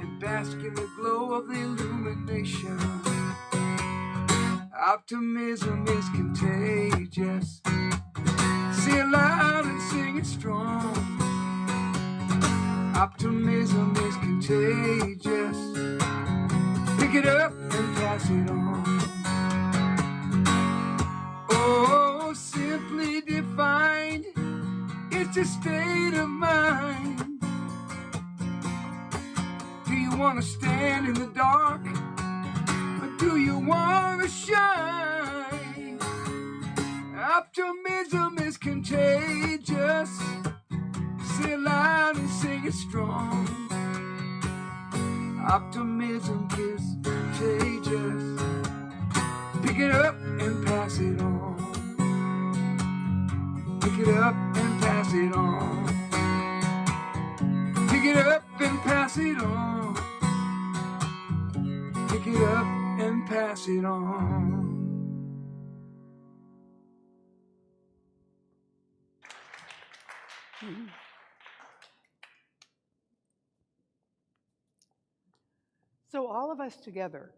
and bask in the glow of the illumination. Optimism is contagious. Say it loud and sing it strong. Optimism is contagious. Pick it up and pass it on. Oh, simply defined, it's a state of mind. Do you want to stand in the dark, or do you want to shine? Optimism is contagious. Say it loud and sing it strong. Optimism is contagious. Pick it up and pass it on. Pick it up and pass it on. Pick it up and pass it on. Pick it up and pass it on. So all of us together,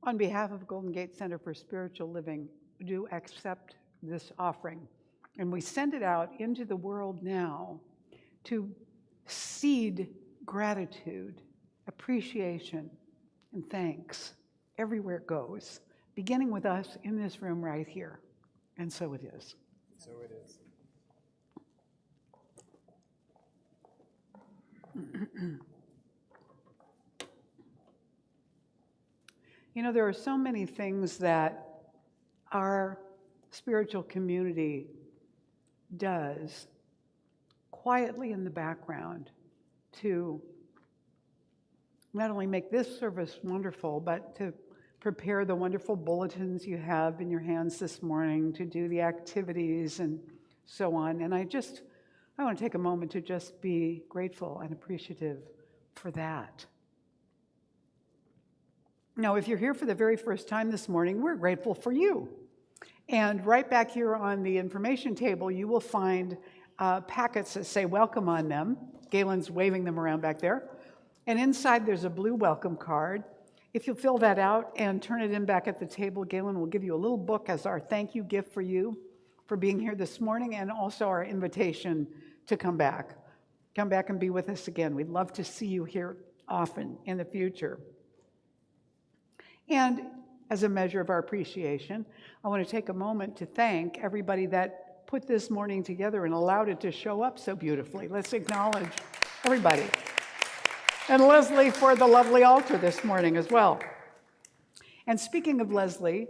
on behalf of Golden Gate Center for Spiritual Living, do accept this offering. And we send it out into the world now to seed gratitude, appreciation, and thanks everywhere it goes, beginning with us in this room right here. And so it is. So it is. You know, there are so many things that our spiritual community does quietly in the background to not only make this service wonderful, but to prepare the wonderful bulletins you have in your hands this morning, to do the activities and so on. And I want to take a moment to just be grateful and appreciative for that. Now, if you're here for the very first time this morning, we're grateful for you. And right back here on the information table, you will find packets that say welcome on them. Galen's waving them around back there. And inside there's a blue welcome card. If you'll fill that out and turn it in back at the table, Galen will give you a little book as our thank you gift for you for being here this morning, and also our invitation to come back. Come back and be with us again. We'd love to see you here often in the future. And as a measure of our appreciation, I want to take a moment to thank everybody that put this morning together and allowed it to show up so beautifully. Let's acknowledge everybody. And Leslie for the lovely altar this morning as well. And speaking of Leslie,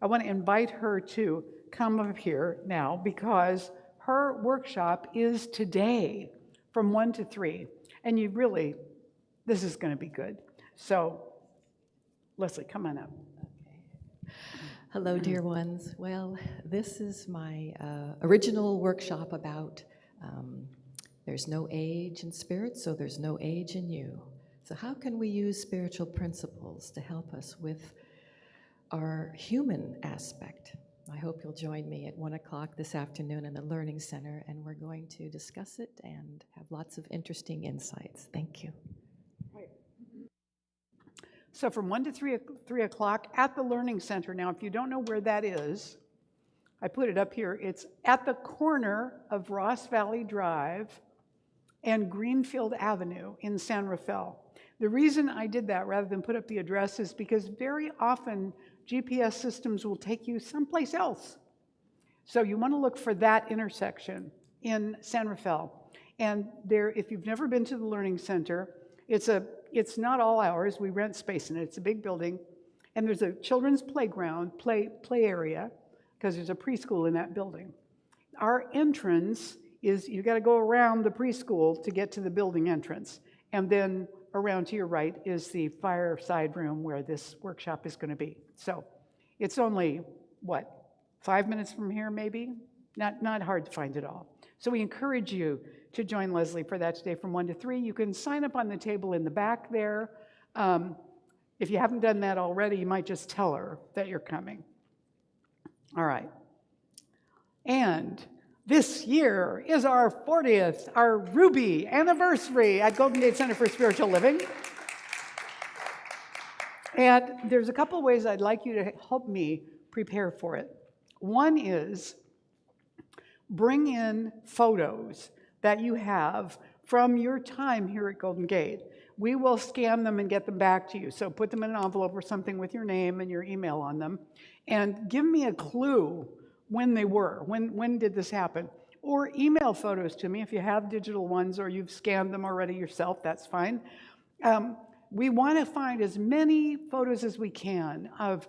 I want to invite her to come up here now because her workshop is today from 1 to 3. And this is going to be good. So, Leslie, come on up. Okay. Hello, dear ones. Well, this is my original workshop about there's no age in spirit, so there's no age in you. So how can we use spiritual principles to help us with our human aspect? I hope you'll join me at 1 o'clock this afternoon in the Learning Center, and we're going to discuss it and have lots of interesting insights. Thank you. So from 1 to 3 o'clock at the Learning Center. Now, if you don't know where that is, I put it up here. It's at the corner of Ross Valley Drive and Greenfield Avenue in San Rafael. The reason I did that rather than put up the address is because very often GPS systems will take you someplace else. So you want to look for that intersection in San Rafael. And there, if you've never been to the Learning Center, it's not all ours. We rent space in it. It's a big building. And there's a children's playground, play area, because there's a preschool in that building. Our entrance is, you got to go around the preschool to get to the building entrance. And then around to your right is the fireside room where this workshop is going to be. So it's only, 5 minutes from here maybe? Not hard to find at all. So we encourage you to join Leslie for that today from 1 to 3. You can sign up on the table in the back there. If you haven't done that already, you might just tell her that you're coming. All right. And this year is our 40th, our Ruby anniversary at Golden Gate Center for Spiritual Living. And there's a couple of ways I'd like you to help me prepare for it. One is bring in photos that you have from your time here at Golden Gate. We will scan them and get them back to you. So put them in an envelope or something with your name and your email on them. And give me a clue when they were. When did this happen? Or email photos to me if you have digital ones or you've scanned them already yourself, that's fine. We want to find as many photos as we can of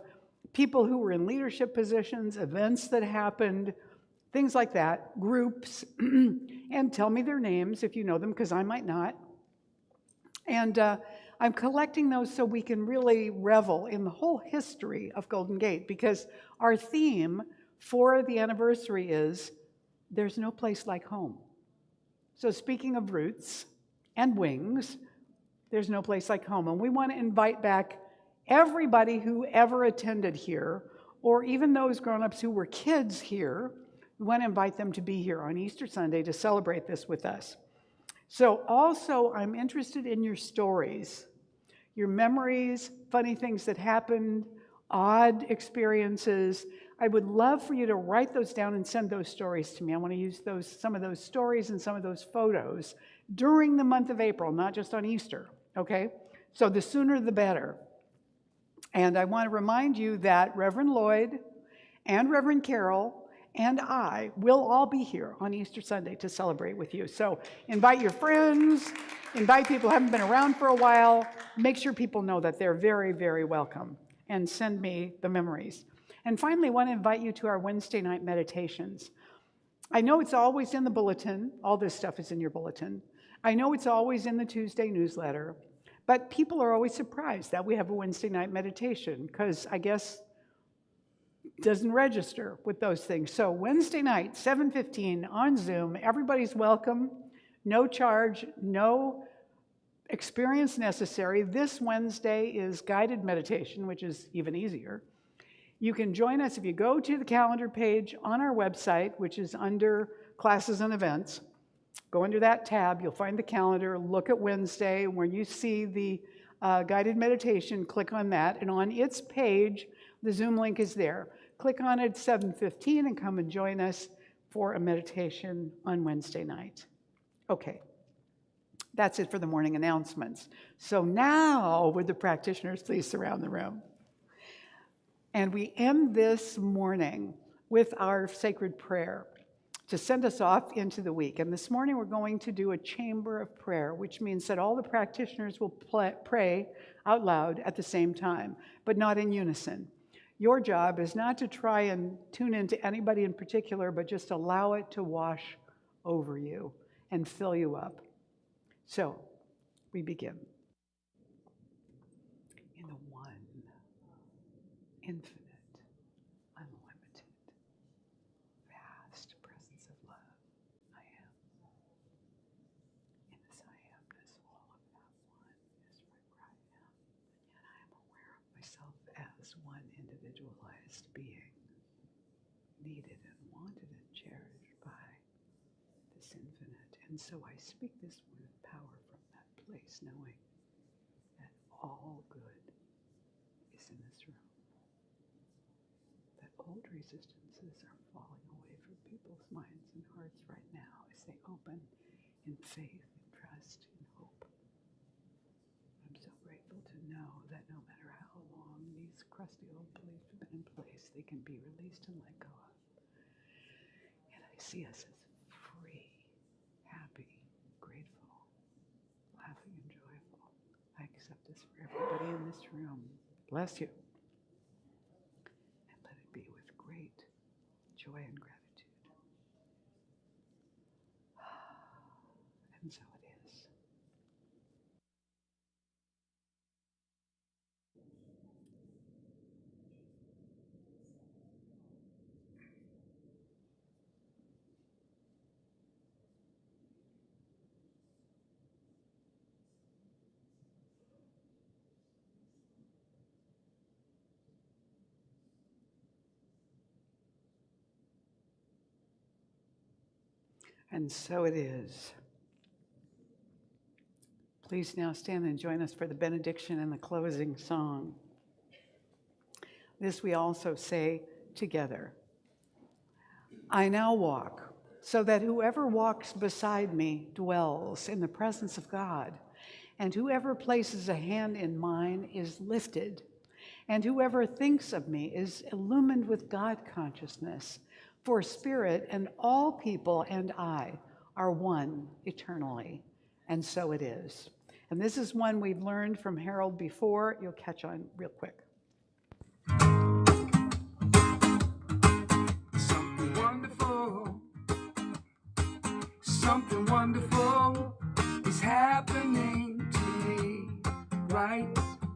people who were in leadership positions, events that happened, things like that, groups, and tell me their names if you know them, because I might not. And I'm collecting those so we can really revel in the whole history of Golden Gate, because our theme for the anniversary is, there's no place like home. So speaking of roots and wings, there's no place like home. And we want to invite back everybody who ever attended here, or even those grown-ups who were kids here. We want to invite them to be here on Easter Sunday to celebrate this with us. So also, I'm interested in your stories, your memories, funny things that happened, odd experiences. I would love for you to write those down and send those stories to me. I want to use some of those stories and some of those photos during the month of April, not just on Easter, okay? So the sooner the better. And I want to remind you that Reverend Lloyd and Reverend Carol and I will all be here on Easter Sunday to celebrate with you. So invite your friends, invite people who haven't been around for a while. Make sure people know that they're very, very welcome. And send me the memories. And finally, I want to invite you to our Wednesday night meditations. I know it's always in the bulletin. All this stuff is in your bulletin. I know it's always in the Tuesday newsletter. But people are always surprised that we have a Wednesday night meditation, because I guess it doesn't register with those things. So Wednesday night, 7:15 on Zoom. Everybody's welcome. No charge, no experience necessary, this Wednesday is guided meditation, which is even easier. You can join us if you go to the calendar page on our website, which is under classes and events. Go under that tab, you'll find the calendar, look at Wednesday. When you see the guided meditation, click on that, and on its page, the Zoom link is there. Click on it at 7:15 and come and join us for a meditation on Wednesday night. Okay, that's it for the morning announcements. So now, would the practitioners please surround the room? And we end this morning with our sacred prayer to send us off into the week. And this morning we're going to do a chamber of prayer, which means that all the practitioners will pray out loud at the same time, but not in unison. Your job is not to try and tune into anybody in particular, but just allow it to wash over you and fill you up. So, we begin. In the one, infinite, unlimited, vast presence of love, I am. In this I amness, all of that one is right where I am. And yet I am aware of myself as one individualized being, needed and wanted and cherished by this infinite. And so I speak this word of power from that place, knowing that all good is in this room. That old resistances are falling away from people's minds and hearts right now as they open in faith, in trust, in hope. I'm so grateful to know that no matter how long these crusty old beliefs have been in place, they can be released and let go of. And I see us as free, happy, grateful, laughing and joyful. I accept this for everybody in this room. Bless you. And let it be with great joy and gratitude. And so it is. And so it is. Please now stand and join us for the benediction and the closing song. This we also say together. I now walk, so that whoever walks beside me dwells in the presence of God, and whoever places a hand in mine is lifted, and whoever thinks of me is illumined with God consciousness. For Spirit and all people and I are one eternally. And so it is. And this is one we've learned from Harold before. You'll catch on real quick. Something wonderful is happening to me right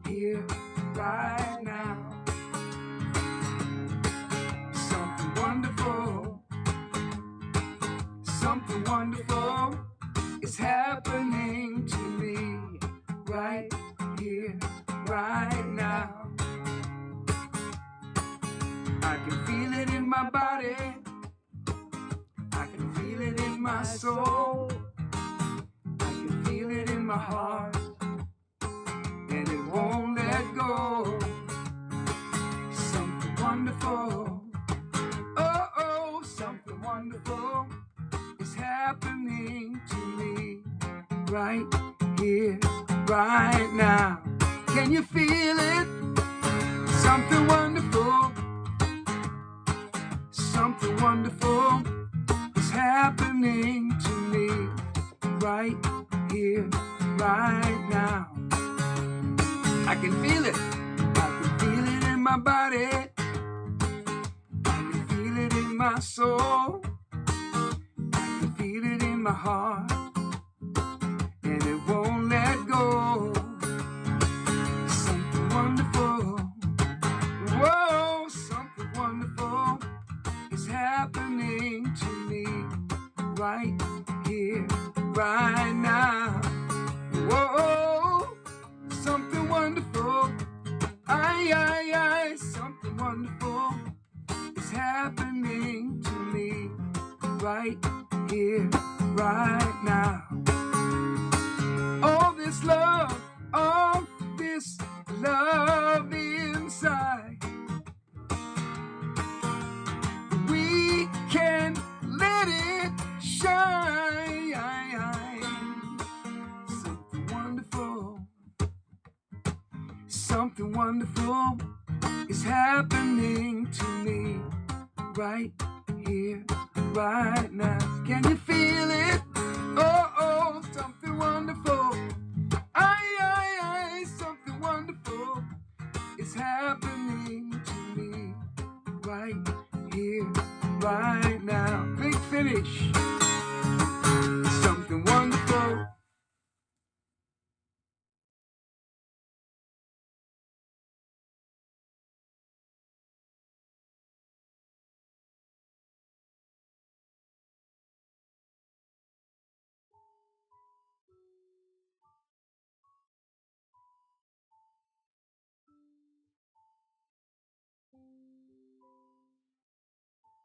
here, right now. Something wonderful is happening to me right here, right now. I can feel it in my body. I can feel it in my soul. I can feel it in my heart. And it won't let go. Something wonderful. Oh, something wonderful is happening to me right here, right now. Can you feel it? Something wonderful. Something wonderful is happening to me right here, right now. I can feel it. I can feel it in my body. I can feel it in my soul. I can feel it in my heart. And it won't let go. Something wonderful. Whoa, something wonderful is happening to me right here, right now. Whoa. Something wonderful is happening to me right here, right now. All this love inside. We can let it shine. Something wonderful is happening to me right here, right now. Can you feel it? Oh, something wonderful. Something wonderful is happening to me right here, right now. Big finish.